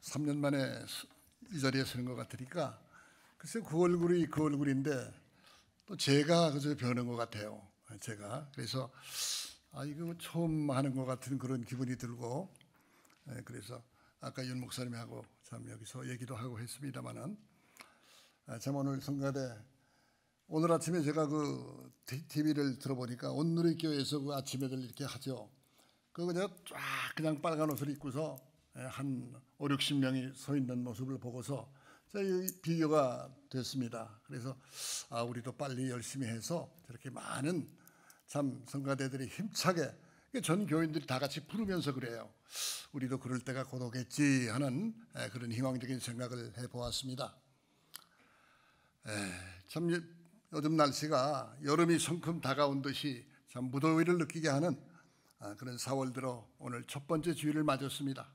3년 만에 이 자리에 서는 것 같으니까 글쎄 그 얼굴이 그 얼굴인데 또 제가 그저 변한 것 같아요. 제가 그래서 이거 처음 하는 것 같은 그런 기분이 들고 그래서 아까 윤 목사님하고 참 여기서 얘기도 하고 했습니다마는 참 오늘 성가대 오늘 아침에 제가 그 TV를 들어보니까 온누리교회에서 그 아침에들 이렇게 하죠. 그거 그냥 빨간 옷을 입고서 한 5, 60명이 서 있는 모습을 보고서 비교가 됐습니다. 그래서 우리도 빨리 열심히 해서 저렇게 많은 참 성가대들이 힘차게 전 교인들이 다 같이 부르면서 그래요. 우리도 그럴 때가 곧 오겠지 하는 그런 희망적인 생각을 해보았습니다. 참 요즘 날씨가 여름이 성큼 다가온 듯이 참 무더위를 느끼게 하는 그런 4월 들어 오늘 첫 번째 주일을 맞았습니다.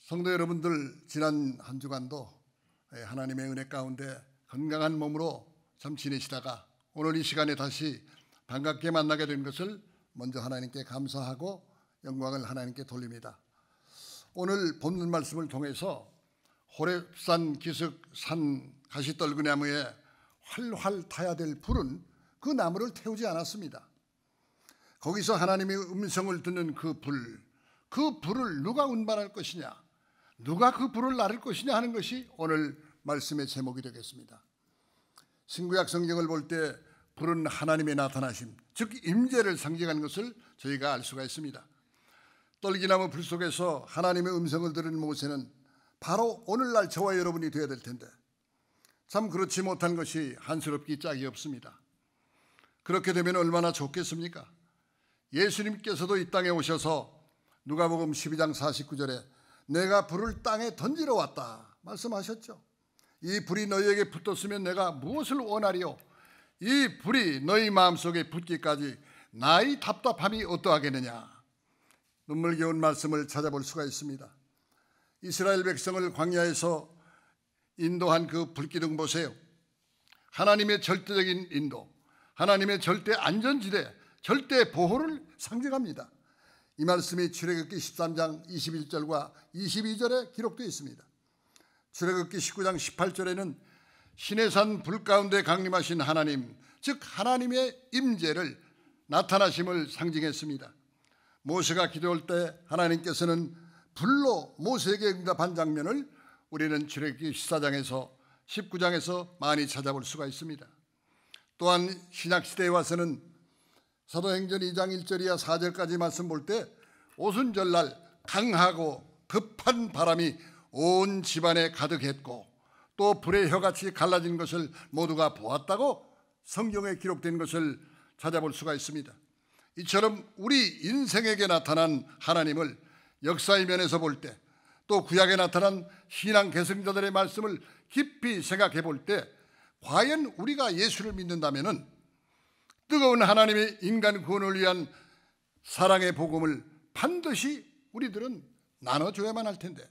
성도 여러분들 지난 한 주간도 하나님의 은혜 가운데 건강한 몸으로 참 지내시다가 오늘 이 시간에 다시 반갑게 만나게 된 것을 먼저 하나님께 감사하고 영광을 하나님께 돌립니다. 오늘 본문 말씀을 통해서 호렙산 기슭산 가시떨그나무에 활활 타야 될 불은 그 나무를 태우지 않았습니다. 거기서 하나님의 음성을 듣는 그 불을 누가 운반할 것이냐, 누가 그 불을 나를 것이냐 하는 것이 오늘 말씀의 제목이 되겠습니다. 신구약 성경을 볼 때 불은 하나님의 나타나심, 즉 임재를 상징하는 것을 저희가 알 수가 있습니다. 떨기나무 불 속에서 하나님의 음성을 들은 모세는 바로 오늘날 저와 여러분이 되어야 될 텐데 참 그렇지 못한 것이 한스럽기 짝이 없습니다. 그렇게 되면 얼마나 좋겠습니까? 예수님께서도 이 땅에 오셔서 누가복음 12장 49절에 내가 불을 땅에 던지러 왔다 말씀하셨죠. 이 불이 너희에게 붙었으면 내가 무엇을 원하리요? 이 불이 너희 마음속에 붙기까지 나의 답답함이 어떠하겠느냐. 눈물겨운 말씀을 찾아볼 수가 있습니다. 이스라엘 백성을 광야에서 인도한 그 불기둥 보세요. 하나님의 절대적인 인도, 하나님의 절대 안전지대, 절대 보호를 상징합니다. 이 말씀이 출애굽기 13장 21절과 22절에 기록되어 있습니다. 출애굽기 19장 18절에는 시내산 불 가운데 강림하신 하나님, 즉 하나님의 임재를 나타나심을 상징했습니다. 모세가 기도할 때 하나님께서는 불로 모세에게 응답한 장면을 우리는 출애굽기 14장에서 19장에서 많이 찾아볼 수가 있습니다. 또한 신약시대에 와서는 사도행전 2장 1절이야 4절까지 말씀 볼 때 오순절날 강하고 급한 바람이 온 집안에 가득했고 또 불의 혀같이 갈라진 것을 모두가 보았다고 성경에 기록된 것을 찾아볼 수가 있습니다. 이처럼 우리 인생에게 나타난 하나님을 역사의 면에서 볼 때 또 구약에 나타난 신앙 계승자들의 말씀을 깊이 생각해 볼 때 과연 우리가 예수를 믿는다면 뜨거운 하나님의 인간 구원을 위한 사랑의 복음을 반드시 우리들은 나눠줘야만 할 텐데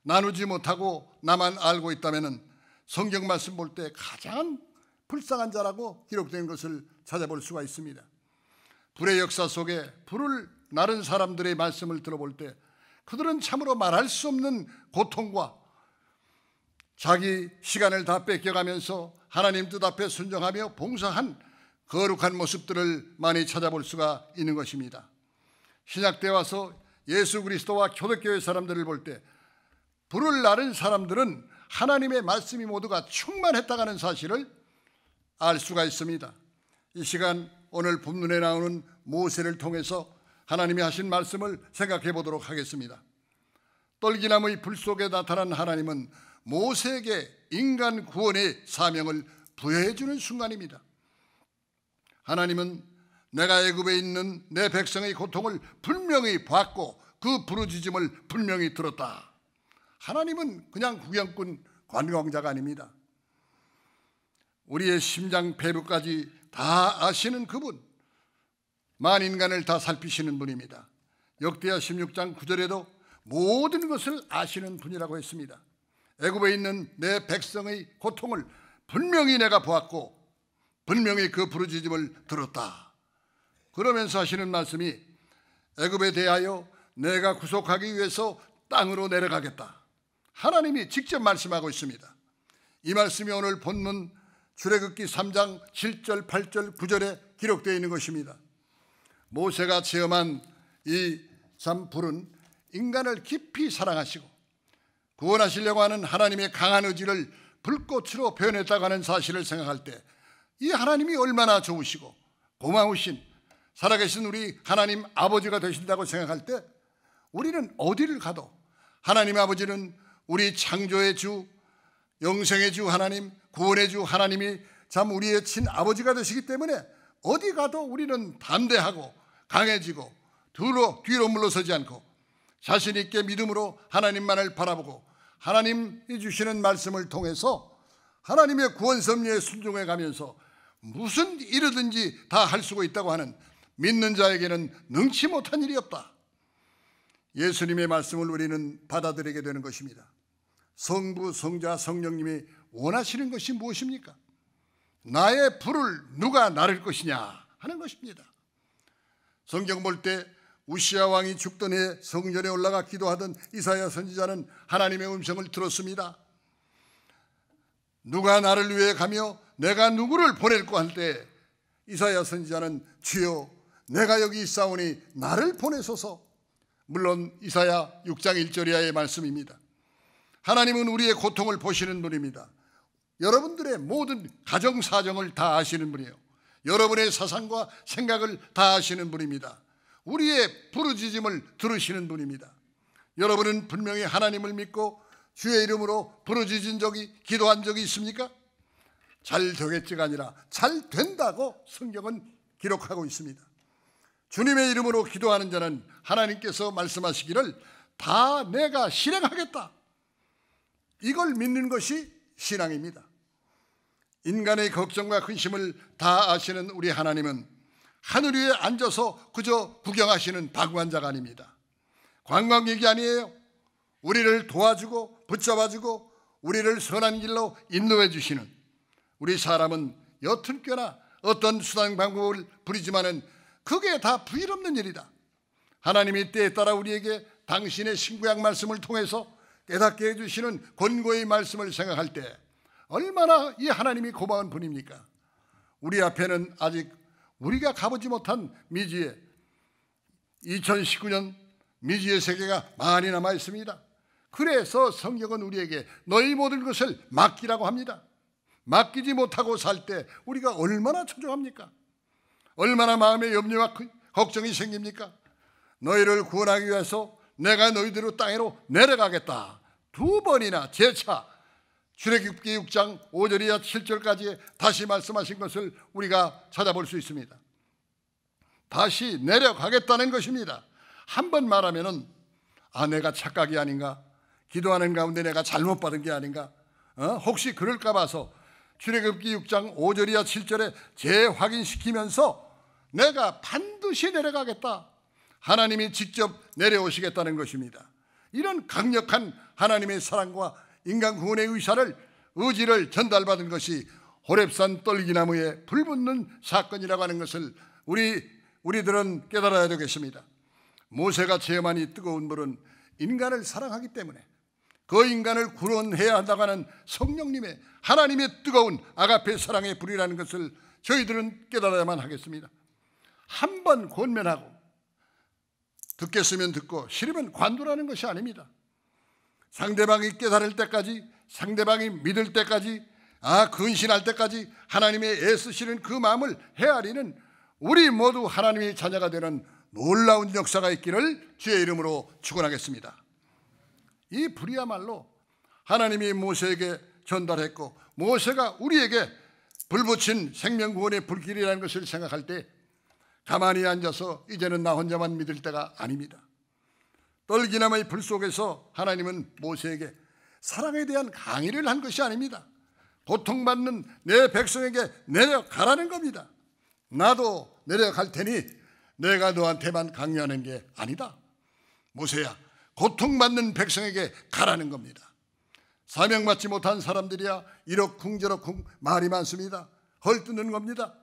나누지 못하고 나만 알고 있다면 성경 말씀 볼 때 가장 불쌍한 자라고 기록된 것을 찾아볼 수가 있습니다. 불의 역사 속에 불을 나른 사람들의 말씀을 들어볼 때 그들은 참으로 말할 수 없는 고통과 자기 시간을 다 뺏겨가면서 하나님 뜻 앞에 순종하며 봉사한 거룩한 모습들을 많이 찾아볼 수가 있는 것입니다. 신약 때 와서 예수 그리스도와 초대교회 사람들을 볼 때 불을 나른 사람들은 하나님의 말씀이 모두가 충만했다는 사실을 알 수가 있습니다. 이 시간 오늘 본문에 나오는 모세를 통해서 하나님이 하신 말씀을 생각해 보도록 하겠습니다. 떨기나무의 불 속에 나타난 하나님은 모세에게 인간 구원의 사명을 부여해 주는 순간입니다. 하나님은 내가 애굽에 있는 내 백성의 고통을 분명히 봤고 그 부르짖음을 분명히 들었다. 하나님은 그냥 구경꾼 관광자가 아닙니다. 우리의 심장 배부까지 다 아시는 그분, 만인간을 다 살피시는 분입니다. 역대하 16장 9절에도 모든 것을 아시는 분이라고 했습니다. 애굽에 있는 내 백성의 고통을 분명히 내가 보았고 분명히 그 부르짖음을 들었다. 그러면서 하시는 말씀이 애굽에 대하여 내가 구속하기 위해서 땅으로 내려가겠다. 하나님이 직접 말씀하고 있습니다. 이 말씀이 오늘 본문 출애굽기 3장 7절, 8절, 9절에 기록되어 있는 것입니다. 모세가 체험한 이 불은 인간을 깊이 사랑하시고 구원하시려고 하는 하나님의 강한 의지를 불꽃으로 표현했다고 하는 사실을 생각할 때 이 하나님이 얼마나 좋으시고 고마우신 살아계신 우리 하나님 아버지가 되신다고 생각할 때 우리는 어디를 가도 하나님 아버지는 우리 창조의 주, 영생의 주 하나님, 구원의 주 하나님이 참 우리의 친아버지가 되시기 때문에 어디 가도 우리는 담대하고 강해지고 뒤로 물러서지 않고 자신 있게 믿음으로 하나님만을 바라보고 하나님이 주시는 말씀을 통해서 하나님의 구원 섭리에 순종해 가면서 무슨 일이든지 다 할 수가 있다고 하는 믿는 자에게는 능치 못한 일이 없다. 예수님의 말씀을 우리는 받아들이게 되는 것입니다. 성부, 성자, 성령님이 원하시는 것이 무엇입니까? 나의 불을 누가 나를 것이냐 하는 것입니다. 성경 볼 때 우시야 왕이 죽던 해 성전에 올라가 기도하던 이사야 선지자는 하나님의 음성을 들었습니다. 누가 나를 위해 가며 내가 누구를 보낼까 할 때 이사야 선지자는 주여 내가 여기 있사오니 나를 보내소서. 물론 이사야 6장 1절 이하의 말씀입니다. 하나님은 우리의 고통을 보시는 분입니다. 여러분들의 모든 가정사정을 다 아시는 분이에요. 여러분의 사상과 생각을 다 아시는 분입니다. 우리의 부르짖음을 들으시는 분입니다. 여러분은 분명히 하나님을 믿고 주의 이름으로 부르짖은 적이, 기도한 적이 있습니까? 잘 되겠지가 아니라 잘 된다고 성경은 기록하고 있습니다. 주님의 이름으로 기도하는 자는 하나님께서 말씀하시기를 다 내가 실행하겠다. 이걸 믿는 것이 신앙입니다. 인간의 걱정과 근심을 다 아시는 우리 하나님은 하늘 위에 앉아서 그저 구경하시는 방관자가 아닙니다. 관광객이 아니에요. 우리를 도와주고 붙잡아주고 우리를 선한 길로 인도해 주시는, 우리 사람은 옅은 꾀나 어떤 수단 방법을 부리지만은 그게 다 부질없는 일이다. 하나님이 때에 따라 우리에게 당신의 신구약 말씀을 통해서 깨닫게 해주시는 권고의 말씀을 생각할 때 얼마나 이 하나님이 고마운 분입니까? 우리 앞에는 아직 우리가 가보지 못한 미지의 2019년 미지의 세계가 많이 남아 있습니다. 그래서 성경은 우리에게 너희 모든 것을 맡기라고 합니다. 맡기지 못하고 살 때 우리가 얼마나 초조합니까? 얼마나 마음에 염려와 걱정이 생깁니까? 너희를 구원하기 위해서 내가 너희들을 땅으로 내려가겠다. 2번이나 재차 출애굽기 6장 5절 이하 7절까지 다시 말씀하신 것을 우리가 찾아볼 수 있습니다. 다시 내려가겠다는 것입니다. 한 번 말하면은 내가 착각이 아닌가? 기도하는 가운데 내가 잘못 받은 게 아닌가? 혹시 그럴까 봐서 출애굽기 6장 5절 이하 7절에 재확인시키면서 내가 반드시 내려가겠다. 하나님이 직접 내려오시겠다는 것입니다. 이런 강력한 하나님의 사랑과 인간 구원의 의지를 전달받은 것이 호렙산 떨기나무에 불붙는 사건이라고 하는 것을 우리들은 깨달아야 되겠습니다. 모세가 체험한 이 뜨거운 불은 인간을 사랑하기 때문에 그 인간을 구원해야 한다고 하는 성령님의 하나님의 뜨거운 아가페 사랑의 불이라는 것을 저희들은 깨달아야만 하겠습니다. 한 번 권면하고 듣겠으면 듣고 싫으면 관두라는 것이 아닙니다. 상대방이 깨달을 때까지, 상대방이 믿을 때까지, 근신할 때까지 하나님의 애쓰시는 그 마음을 헤아리는 우리 모두 하나님의 자녀가 되는 놀라운 역사가 있기를 주의 이름으로 축원하겠습니다. 이 불이야말로 하나님이 모세에게 전달했고 모세가 우리에게 불붙인 생명구원의 불길이라는 것을 생각할 때 가만히 앉아서 이제는 나 혼자만 믿을 때가 아닙니다. 떨기나무의 불 속에서 하나님은 모세에게 사랑에 대한 강의를 한 것이 아닙니다. 고통받는 내 백성에게 내려가라는 겁니다. 나도 내려갈 테니 내가 너한테만 강요하는 게 아니다. 모세야, 고통받는 백성에게 가라는 겁니다. 사명받지 못한 사람들이야 이러쿵저러쿵 말이 많습니다. 헐뜯는 겁니다.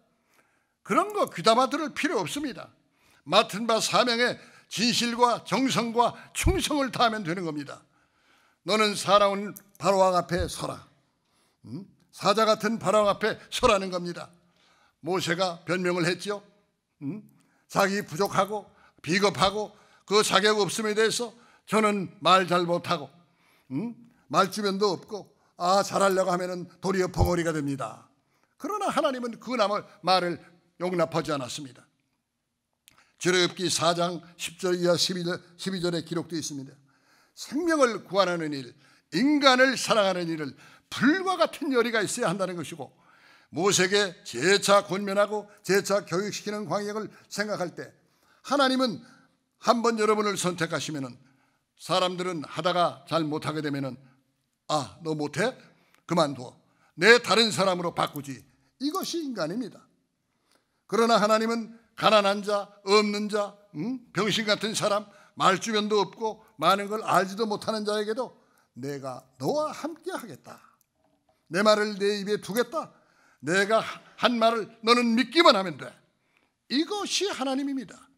그런 거 귀담아 들을 필요 없습니다. 맡은 바 사명에 진실과 정성과 충성을 다하면 되는 겁니다. 너는 살아온 바로왕 앞에 서라. 사자 같은 바로왕 앞에 서라는 겁니다. 모세가 변명을 했죠. 자기 부족하고 비겁하고 그 자격 없음에 대해서 저는 말 잘 못하고 말주변도 없고 잘하려고 하면은 도리어 벙어리가 됩니다. 그러나 하나님은 그 말을 용납하지 않았습니다. 출애굽기 4장 10절 이하 12절에 기록되어 있습니다. 생명을 구하는 일, 인간을 사랑하는 일을 불과 같은 열의가 있어야 한다는 것이고, 모세에게 재차 권면하고 재차 교육시키는 광역을 생각할 때 하나님은 한번 여러분을 선택하시면은 사람들은 하다가 잘 못하게 되면은 너 못해? 그만둬. 내 다른 사람으로 바꾸지. 이것이 인간입니다. 그러나 하나님은 가난한 자, 없는 자, 병신 같은 사람, 말주변도 없고 많은 걸 알지도 못하는 자에게도 내가 너와 함께 하겠다. 내 말을 내 입에 두겠다. 내가 한 말을 너는 믿기만 하면 돼. 이것이 하나님입니다.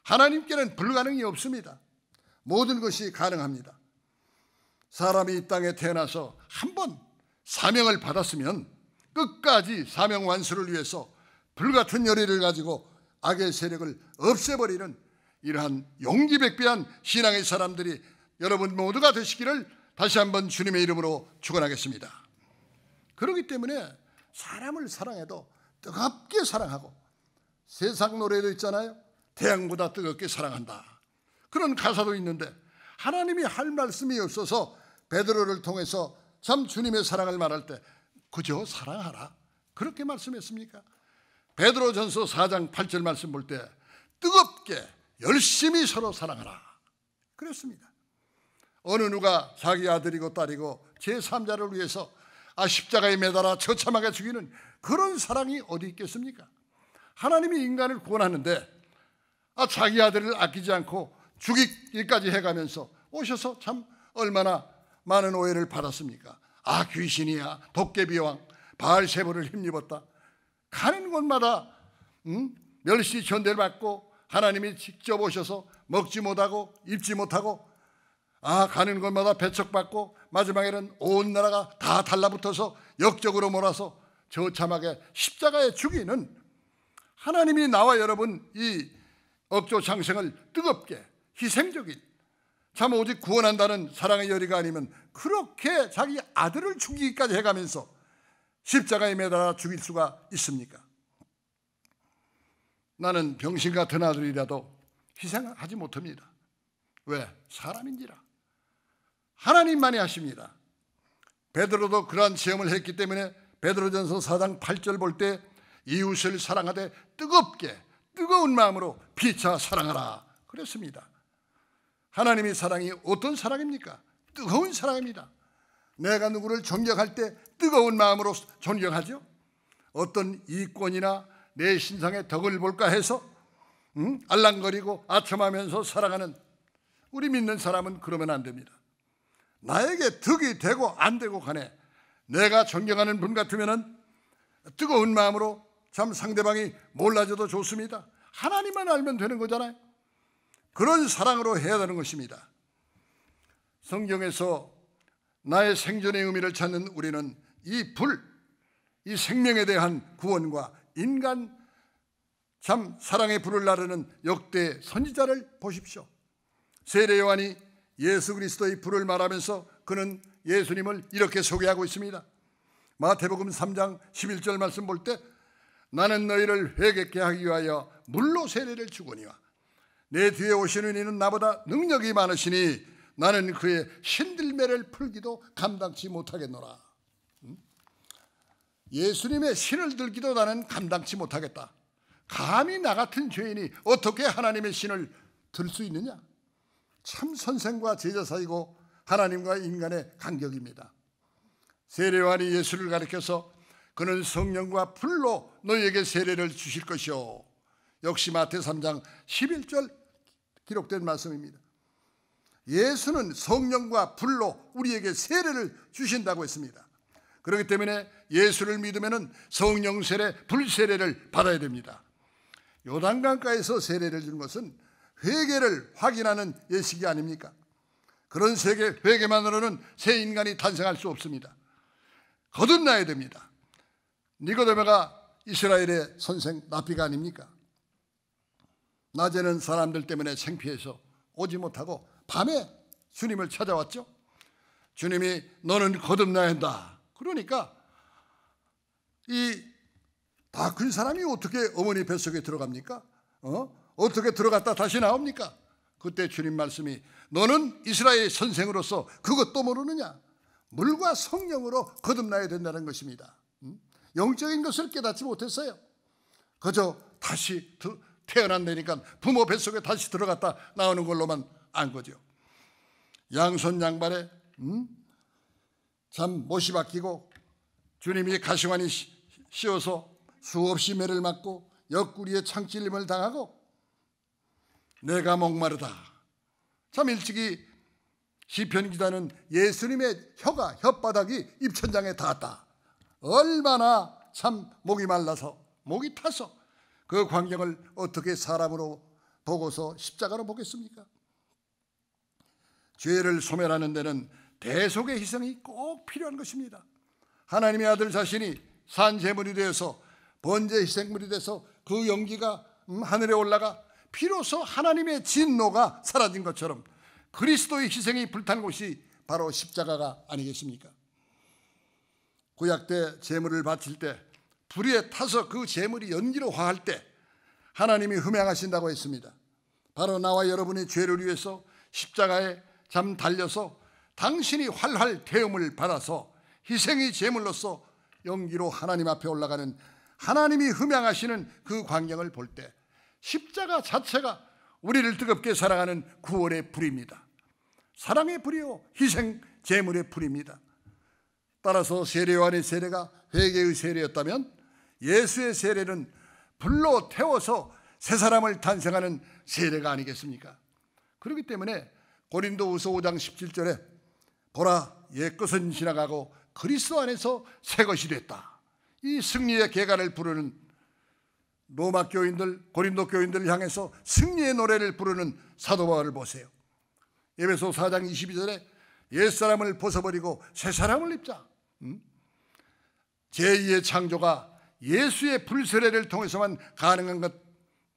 하나님께는 불가능이 없습니다. 모든 것이 가능합니다. 사람이 이 땅에 태어나서 한번 사명을 받았으면 끝까지 사명 완수를 위해서 불같은 열의를 가지고 악의 세력을 없애버리는 이러한 용기백배한 신앙의 사람들이 여러분 모두가 되시기를 다시 한번 주님의 이름으로 축원하겠습니다. 그렇기 때문에 사람을 사랑해도 뜨겁게 사랑하고, 세상 노래도 있잖아요. 태양보다 뜨겁게 사랑한다. 그런 가사도 있는데 하나님이 할 말씀이 없어서 베드로를 통해서 참 주님의 사랑을 말할 때 그저 사랑하라 그렇게 말씀했습니까? 베드로전서 4장 8절 말씀 볼 때 뜨겁게 열심히 서로 사랑하라 그랬습니다. 어느 누가 자기 아들이고 딸이고 제3자를 위해서 십자가에 매달아 처참하게 죽이는 그런 사랑이 어디 있겠습니까? 하나님이 인간을 구원하는데 자기 아들을 아끼지 않고 죽이기까지 해가면서 오셔서 참 얼마나 많은 오해를 받았습니까? 귀신이야, 도깨비왕, 바알세보를 힘입었다. 가는 곳마다 멸시 전대를 받고 하나님이 직접 오셔서 먹지 못하고 입지 못하고 가는 곳마다 배척받고 마지막에는 온 나라가 다 달라붙어서 역적으로 몰아서 저참하게 십자가에 죽이는 하나님이 나와 여러분 이 억조 장생을 뜨겁게 희생적인 참 오직 구원한다는 사랑의 열의가 아니면 그렇게 자기 아들을 죽이기까지 해가면서 십자가에 매달아 죽일 수가 있습니까? 나는 병신 같은 아들이라도 희생하지 못합니다. 왜? 사람인지라. 하나님만이 하십니다. 베드로도 그러한 체험을 했기 때문에 베드로전서 4장 8절 볼 때 이웃을 사랑하되 뜨겁게 뜨거운 마음으로 피차 사랑하라 그랬습니다. 하나님의 사랑이 어떤 사랑입니까? 뜨거운 사랑입니다. 내가 누구를 존경할 때 뜨거운 마음으로 존경하죠. 어떤 이권이나 내 신상의 덕을 볼까 해서 알랑거리고 아첨하면서 사랑하는 우리 믿는 사람은 그러면 안 됩니다. 나에게 덕이 되고 안 되고 간에 내가 존경하는 분 같으면 뜨거운 마음으로 참 상대방이 몰라줘도 좋습니다. 하나님만 알면 되는 거잖아요. 그런 사랑으로 해야 되는 것입니다. 성경에서 나의 생존의 의미를 찾는 우리는 이 생명에 대한 구원과 인간 참 사랑의 불을 나르는 역대 선지자를 보십시오. 세례 요한이 예수 그리스도의 불을 말하면서 그는 예수님을 이렇게 소개하고 있습니다. 마태복음 3장 11절 말씀 볼 때 나는 너희를 회개케 하기 위하여 물로 세례를 주거니와 내 뒤에 오시는 이는 나보다 능력이 많으시니 나는 그의 신들매를 풀기도 감당치 못하겠노라. 예수님의 신을 들기도 나는 감당치 못하겠다. 감히 나 같은 죄인이 어떻게 하나님의 신을 들 수 있느냐? 참 선생과 제자 사이고 하나님과 인간의 간격입니다. 세례 요한이 예수를 가리켜서 그는 성령과 불로 너희에게 세례를 주실 것이요. 역시 마태 3장 11절 기록된 말씀입니다. 예수는 성령과 불로 우리에게 세례를 주신다고 했습니다. 그렇기 때문에 예수를 믿으면 성령 세례, 불 세례를 받아야 됩니다. 요단강가에서 세례를 주는 것은 회개를 확인하는 예식이 아닙니까? 그런 세계 회개만으로는 새 인간이 탄생할 수 없습니다. 거듭나야 됩니다. 니고데모가 이스라엘의 선생 랍비가 아닙니까? 낮에는 사람들 때문에 창피해서 오지 못하고 밤에 주님을 찾아왔죠. 주님이 너는 거듭나야 한다. 그러니까 이 다 큰 사람이 어떻게 어머니 뱃속에 들어갑니까? 어떻게 들어갔다 다시 나옵니까? 그때 주님 말씀이 너는 이스라엘의 선생으로서 그것도 모르느냐? 물과 성령으로 거듭나야 된다는 것입니다. 영적인 것을 깨닫지 못했어요. 그저 다시 태어난다니까 부모 뱃속에 다시 들어갔다 나오는 걸로만 안 거죠. 양손 양발에 참 못이 박히고 주님이 가시관이 씌워서 수없이 매를 맞고 옆구리에 창찔림을 당하고 내가 목마르다. 참 일찍이 시편 기자는 예수님의 혓바닥이 입천장에 닿았다. 얼마나 참 목이 말라서 목이 타서 그 광경을 어떻게 사람으로 보고서 십자가로 보겠습니까? 죄를 소멸하는 데는 대속의 희생이 꼭 필요한 것입니다. 하나님의 아들 자신이 산제물이 되어서 번제 희생물이 돼서 그 연기가 하늘에 올라가 비로소 하나님의 진노가 사라진 것처럼 그리스도의 희생이 불탄 곳이 바로 십자가가 아니겠습니까? 구약 때 제물을 바칠 때 불에 타서 그 제물이 연기로 화할 때 하나님이 흠양하신다고 했습니다. 바로 나와 여러분의 죄를 위해서 십자가에 잠 달려서 당신이 활활 태움을 받아서 희생의 제물로서 연기로 하나님 앞에 올라가는 하나님이 흠양하시는 그 광경을 볼 때 십자가 자체가 우리를 뜨겁게 사랑하는 구원의 불입니다. 사랑의 불이요 희생 제물의 불입니다. 따라서 세례요한의 세례가 회개의 세례였다면 예수의 세례는 불로 태워서 새 사람을 탄생하는 세례가 아니겠습니까? 그렇기 때문에 고린도후서 5장 17절에 보라 옛것은 지나가고 그리스도 안에서 새 것이 됐다. 이 승리의 계가를 부르는 로마 교인들, 고린도 교인들을 향해서 승리의 노래를 부르는 사도 바울을 보세요. 에베소 4장 22절에 옛사람을 벗어버리고 새사람을 입자. 제2의 창조가 예수의 불세례를 통해서만 가능한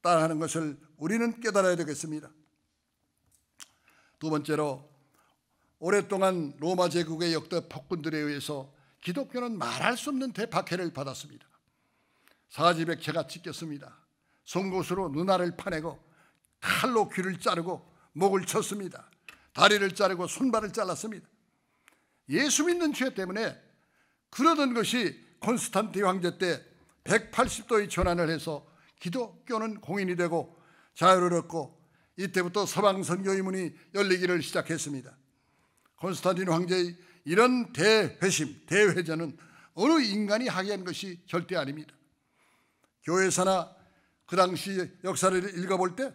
것다라는 것을 우리는 깨달아야 되겠습니다. 두 번째로 오랫동안 로마 제국의 역대 폭군들에 의해서 기독교는 말할 수 없는 대박해를 받았습니다. 사지백체가 찢겼습니다. 송곳으로 눈알을 파내고 칼로 귀를 자르고 목을 쳤습니다. 다리를 자르고 손발을 잘랐습니다. 예수 믿는 죄 때문에 그러던 것이 콘스탄틴 황제 때 180도의 전환을 해서 기독교는 공인이 되고 자유를 얻고 이때부터 서방 선교의 문이 열리기를 시작했습니다. 콘스탄틴 황제의 이런 대회심, 대회전은 어느 인간이 하게 한 것이 절대 아닙니다. 교회사나 그 당시 역사를 읽어볼 때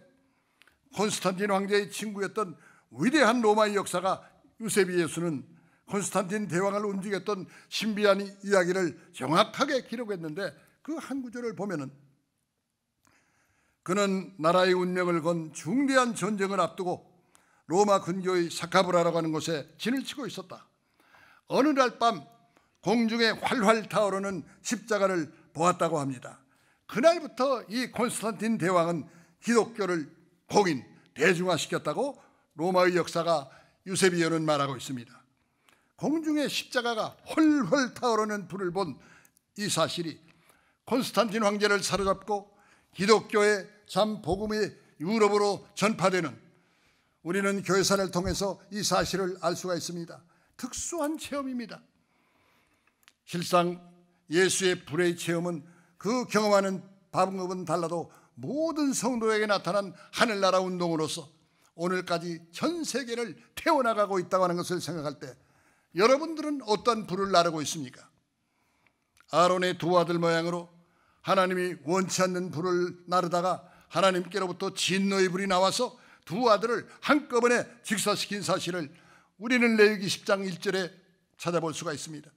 콘스탄틴 황제의 친구였던 위대한 로마의 역사가 유세비우스는 콘스탄틴 대왕을 움직였던 신비한 이야기를 정확하게 기록했는데 그 한 구절을 보면은 그는 나라의 운명을 건 중대한 전쟁을 앞두고 로마 근교의 사카브라라고 하는 곳에 진을 치고 있었다. 어느 날 밤 공중에 활활 타오르는 십자가를 보았다고 합니다. 그날부터 이 콘스탄틴 대왕은 기독교를 공인, 대중화시켰다고 로마의 역사가 유세비오는 말하고 있습니다. 공중에 십자가가 헐헐 타오르는 불을 본 이 사실이 콘스탄틴 황제를 사로잡고 기독교의 참 복음이 유럽으로 전파되는, 우리는 교회사를 통해서 이 사실을 알 수가 있습니다. 특수한 체험입니다. 실상 예수의 불의 체험은 그 경험하는 방법은 달라도 모든 성도에게 나타난 하늘나라 운동으로서 오늘까지 전 세계를 태워나가고 있다고 하는 것을 생각할 때 여러분들은 어떤 불을 나르고 있습니까? 아론의 두 아들 모양으로 하나님이 원치 않는 불을 나르다가 하나님께로부터 진노의 불이 나와서 두 아들을 한꺼번에 직사시킨 사실을 우리는 레위기 10장 1절에 찾아볼 수가 있습니다.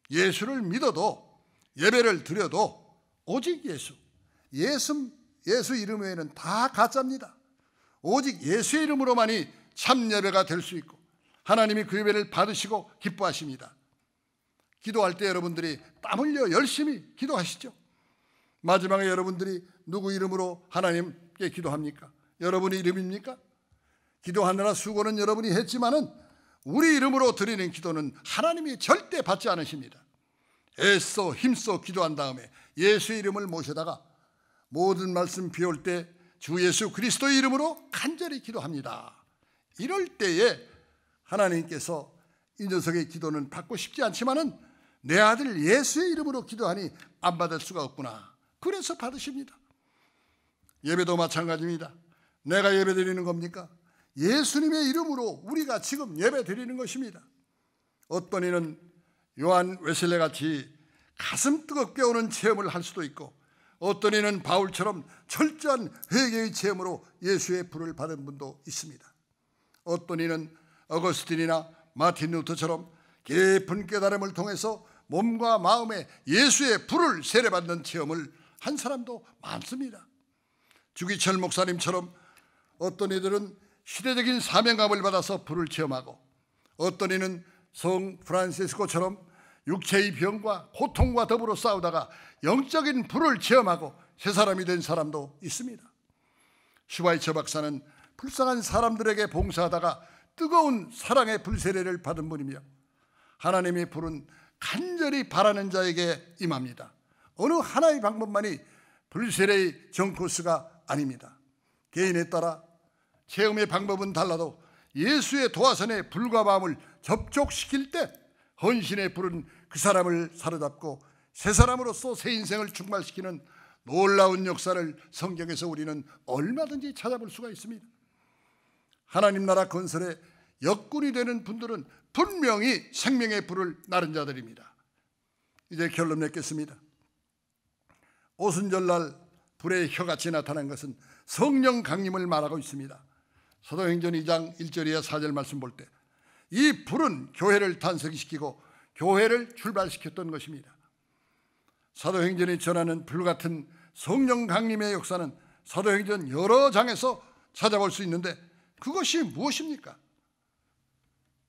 예수를 믿어도 예배를 드려도 오직 예수 이름 외에는 다 가짜입니다. 오직 예수의 이름으로만이 참 예배가 될 수 있고 하나님이 그 예배를 받으시고 기뻐하십니다. 기도할 때 여러분들이 땀 흘려 열심히 기도하시죠. 마지막에 여러분들이 누구 이름으로 하나님께 기도합니까? 여러분의 이름입니까? 기도하느라 수고는 여러분이 했지만은 우리 이름으로 드리는 기도는 하나님이 절대 받지 않으십니다. 애써 힘써 기도한 다음에 예수의 이름을 모셔다가 모든 말씀 비울 때 주 예수 그리스도의 이름으로 간절히 기도합니다. 이럴 때에 하나님께서 이 녀석의 기도는 받고 싶지 않지만은 내 아들 예수의 이름으로 기도하니 안 받을 수가 없구나. 그래서 받으십니다. 예배도 마찬가지입니다. 내가 예배 드리는 겁니까? 예수님의 이름으로 우리가 지금 예배 드리는 것입니다. 어떤 이는 요한 웨슬레 같이 가슴 뜨겁게 오는 체험을 할 수도 있고 어떤 이는 바울처럼 철저한 회개의 체험으로 예수의 불을 받은 분도 있습니다. 어떤 이는 어거스틴이나 마틴 루터처럼 깊은 깨달음을 통해서 몸과 마음에 예수의 불을 세례받는 체험을 한 사람도 많습니다. 주기철 목사님처럼 어떤 이들은 시대적인 사명감을 받아서 불을 체험하고 어떤 이는 성 프란시스코처럼 육체의 병과 고통과 더불어 싸우다가 영적인 불을 체험하고 새 사람이 된 사람도 있습니다. 슈바이처 박사는 불쌍한 사람들에게 봉사하다가 뜨거운 사랑의 불세례를 받은 분이며 하나님의 불은 간절히 바라는 자에게 임합니다. 어느 하나의 방법만이 불세례의 정코스가 아닙니다. 개인에 따라 체험의 방법은 달라도 예수의 도화선에 불과 마음을 접촉시킬 때 헌신의 불은 그 사람을 사로잡고 새 사람으로서 새 인생을 충만시키는 놀라운 역사를 성경에서 우리는 얼마든지 찾아볼 수가 있습니다. 하나님 나라 건설에 역군이 되는 분들은 분명히 생명의 불을 나른 자들입니다. 이제 결론 맺겠습니다. 오순절날 불의 혀같이 나타난 것은 성령 강림을 말하고 있습니다. 사도행전 2장 1절 이하 4절 말씀 볼 때 이 불은 교회를 탄생시키고 교회를 출발시켰던 것입니다. 사도행전이 전하는 불같은 성령 강림의 역사는 사도행전 여러 장에서 찾아볼 수 있는데 그것이 무엇입니까?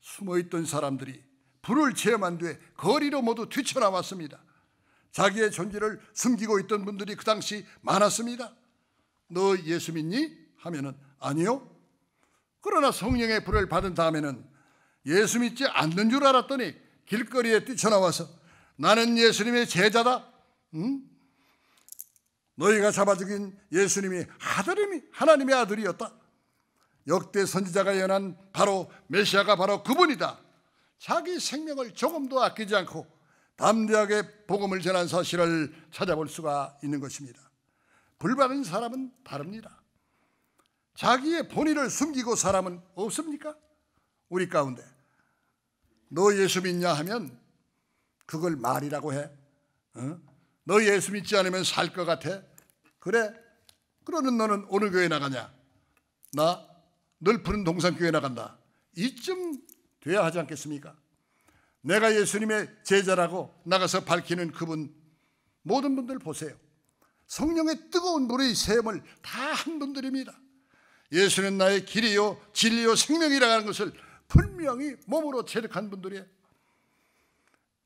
숨어있던 사람들이 불을 체험한 뒤에 거리로 모두 뛰쳐나왔습니다. 자기의 존재를 숨기고 있던 분들이 그 당시 많았습니다. 너 예수 믿니? 하면은 아니요. 그러나 성령의 불을 받은 다음에는 예수 믿지 않는 줄 알았더니 길거리에 뛰쳐나와서 나는 예수님의 제자다. 너희가 잡아 죽인 예수님이 하나님의 아들이었다. 역대 선지자가 예언한 바로 메시아가 바로 그분이다. 자기 생명을 조금도 아끼지 않고 담대하게 복음을 전한 사실을 찾아볼 수가 있는 것입니다. 불받은 사람은 다릅니다. 자기의 본의를 숨기고 사람은 없습니까? 우리 가운데 너 예수 믿냐 하면 그걸 말이라고 해. 너 예수 믿지 않으면 살 것 같아. 그래? 그러는 너는 어느 교회 나가냐? 나 늘 푸른 동산교회 나간다. 이쯤 돼야 하지 않겠습니까? 내가 예수님의 제자라고 나가서 밝히는 그분, 모든 분들 보세요. 성령의 뜨거운 불의 세움을 다 한 분들입니다. 예수는 나의 길이요 진리요 생명이라는 것을 분명히 몸으로 체득한 분들이에요.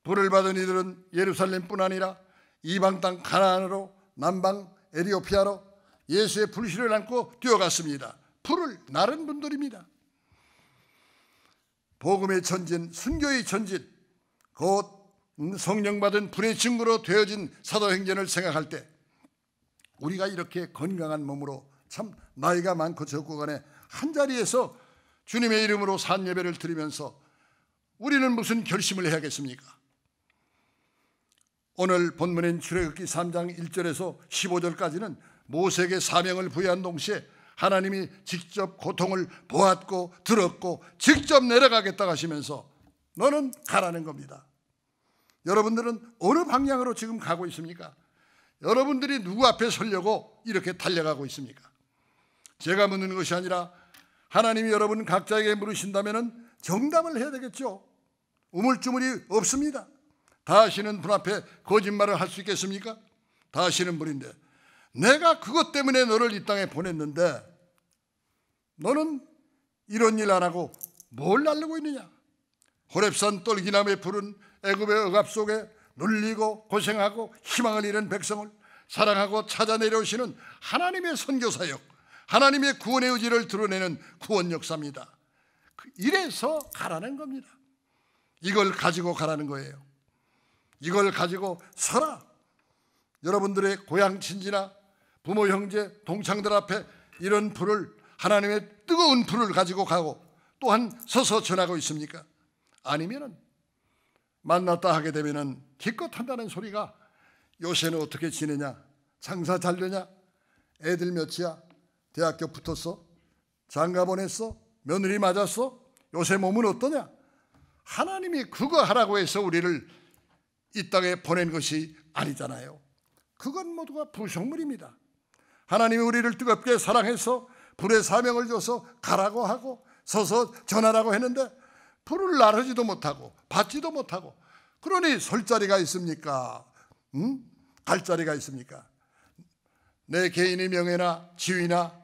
불을 받은 이들은 예루살렘뿐 아니라 이방 땅 가나안으로 남방 에티오피아로 예수의 불씨를 안고 뛰어갔습니다. 불을 나른 분들입니다. 복음의 전진, 순교의 전진, 곧 성령 받은 불의 증거로 되어진 사도행전을 생각할 때 우리가 이렇게 건강한 몸으로 참 나이가 많고 적고 간에 한자리에서 주님의 이름으로 산 예배를 드리면서 우리는 무슨 결심을 해야겠습니까? 오늘 본문인 출애굽기 3장 1절에서 15절까지는 모세에게 사명을 부여한 동시에 하나님이 직접 고통을 보았고 들었고 직접 내려가겠다고 하시면서 너는 가라는 겁니다. 여러분들은 어느 방향으로 지금 가고 있습니까? 여러분들이 누구 앞에 서려고 이렇게 달려가고 있습니까? 제가 묻는 것이 아니라 하나님이 여러분 각자에게 물으신다면 정답을 해야 되겠죠. 우물쭈물이 없습니다. 다 아시는 분 앞에 거짓말을 할 수 있겠습니까? 다 아시는 분인데 내가 그것 때문에 너를 이 땅에 보냈는데 너는 이런 일 안 하고 뭘 날르고 있느냐? 호렙산 떨기나무의 불은 애굽의 억압 속에 눌리고 고생하고 희망을 잃은 백성을 사랑하고 찾아 내려오시는 하나님의 선교사역, 하나님의 구원의 의지를 드러내는 구원 역사입니다. 이래서 가라는 겁니다. 이걸 가지고 가라는 거예요. 이걸 가지고 서라. 여러분들의 고향 친지나 부모 형제 동창들 앞에 이런 불을, 하나님의 뜨거운 불을 가지고 가고 또한 서서 전하고 있습니까? 아니면은 만났다 하게 되면은 기껏 한다는 소리가 요새는 어떻게 지내냐? 장사 잘 되냐? 애들 몇이야? 대학교 붙었어? 장가 보냈어? 며느리 맞았어? 요새 몸은 어떠냐? 하나님이 그거 하라고 해서 우리를 이 땅에 보낸 것이 아니잖아요. 그건 모두가 부속물입니다. 하나님이 우리를 뜨겁게 사랑해서 불의 사명을 줘서 가라고 하고 서서 전하라고 했는데 불을 나르지도 못하고 받지도 못하고, 그러니 설 자리가 있습니까? 갈 자리가 있습니까? 내 개인의 명예나 지위나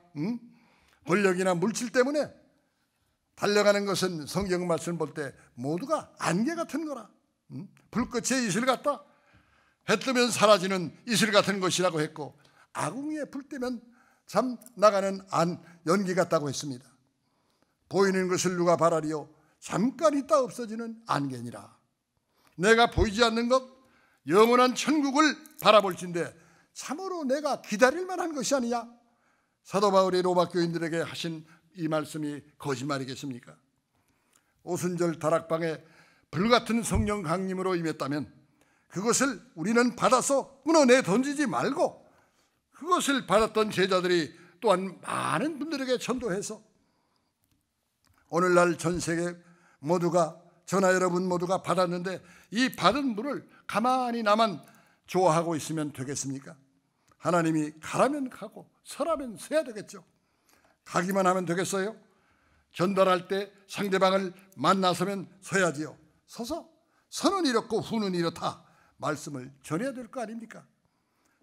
권력이나 물질 때문에 달려가는 것은 성경 말씀 볼 때 모두가 안개 같은 거라. 불꽃의 이슬 같다. 해 뜨면 사라지는 이슬 같은 것이라고 했고, 아궁이에 불 때면 참 나가는 연기 같다고 했습니다. 보이는 것을 누가 바라리요? 잠깐 있다 없어지는 안개니라. 내가 보이지 않는 것, 영원한 천국을 바라볼진데 참으로 내가 기다릴 만한 것이 아니냐? 사도 바울이 로마 교인들에게 하신 이 말씀이 거짓말이겠습니까? 오순절 다락방에 불같은 성령 강림으로 임했다면 그것을 우리는 받아서 끊어내 던지지 말고, 그것을 받았던 제자들이 또한 많은 분들에게 전도해서 오늘날 전 세계 모두가, 저나 여러분 모두가 받았는데 이 받은 물을 가만히 나만 좋아하고 있으면 되겠습니까? 하나님이 가라면 가고 서라면 서야 되겠죠. 가기만 하면 되겠어요? 전달할 때 상대방을 만나서면 서야지요. 서서 선은 이렇고 후는 이렇다 말씀을 전해야 될 거 아닙니까?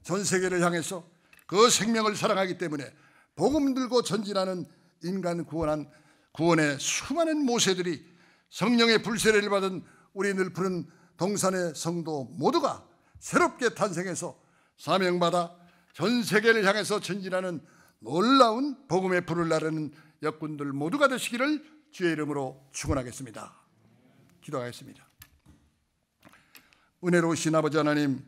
전 세계를 향해서 그 생명을 사랑하기 때문에 복음 들고 전진하는 인간 구원의 수많은 모세들이, 성령의 불세례를 받은 우리 늘 푸른 동산의 성도 모두가 새롭게 탄생해서 사명받아 전 세계를 향해서 전진하는 놀라운 복음의 불을 나르는 역군들 모두가 되시기를 주의 이름으로 축원하겠습니다. 기도하겠습니다. 은혜로우신 아버지 하나님,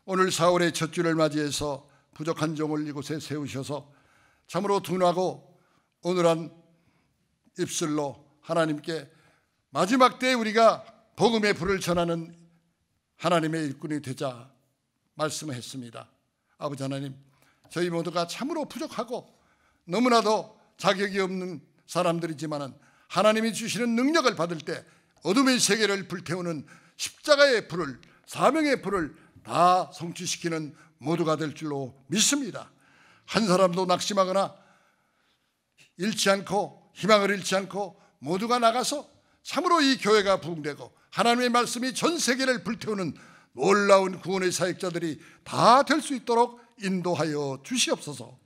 오늘 4월의 첫 주를 맞이해서 부족한 종을 이곳에 세우셔서 참으로 둔하고 오늘한 입술로 하나님께 마지막 때에 우리가 복음의 불을 전하는 하나님의 일꾼이 되자 말씀했습니다. 아버지 하나님, 저희 모두가 참으로 부족하고 너무나도 자격이 없는 사람들이지만 하나님이 주시는 능력을 받을 때 어둠의 세계를 불태우는 십자가의 불을, 사명의 불을 다 성취시키는 모두가 될 줄로 믿습니다. 한 사람도 낙심하거나 잃지 않고 희망을 잃지 않고 모두가 나가서 참으로 이 교회가 부흥되고 하나님의 말씀이 전 세계를 불태우는 놀라운 구원의 사역자들이 다 될 수 있도록 인도하여 주시옵소서.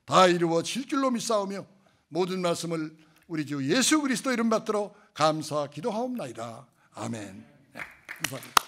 다 이루어질 줄로 믿사오며 모든 말씀을 우리 주 예수 그리스도 이름 받들어 감사 기도하옵나이다. 아멘. 감사합니다.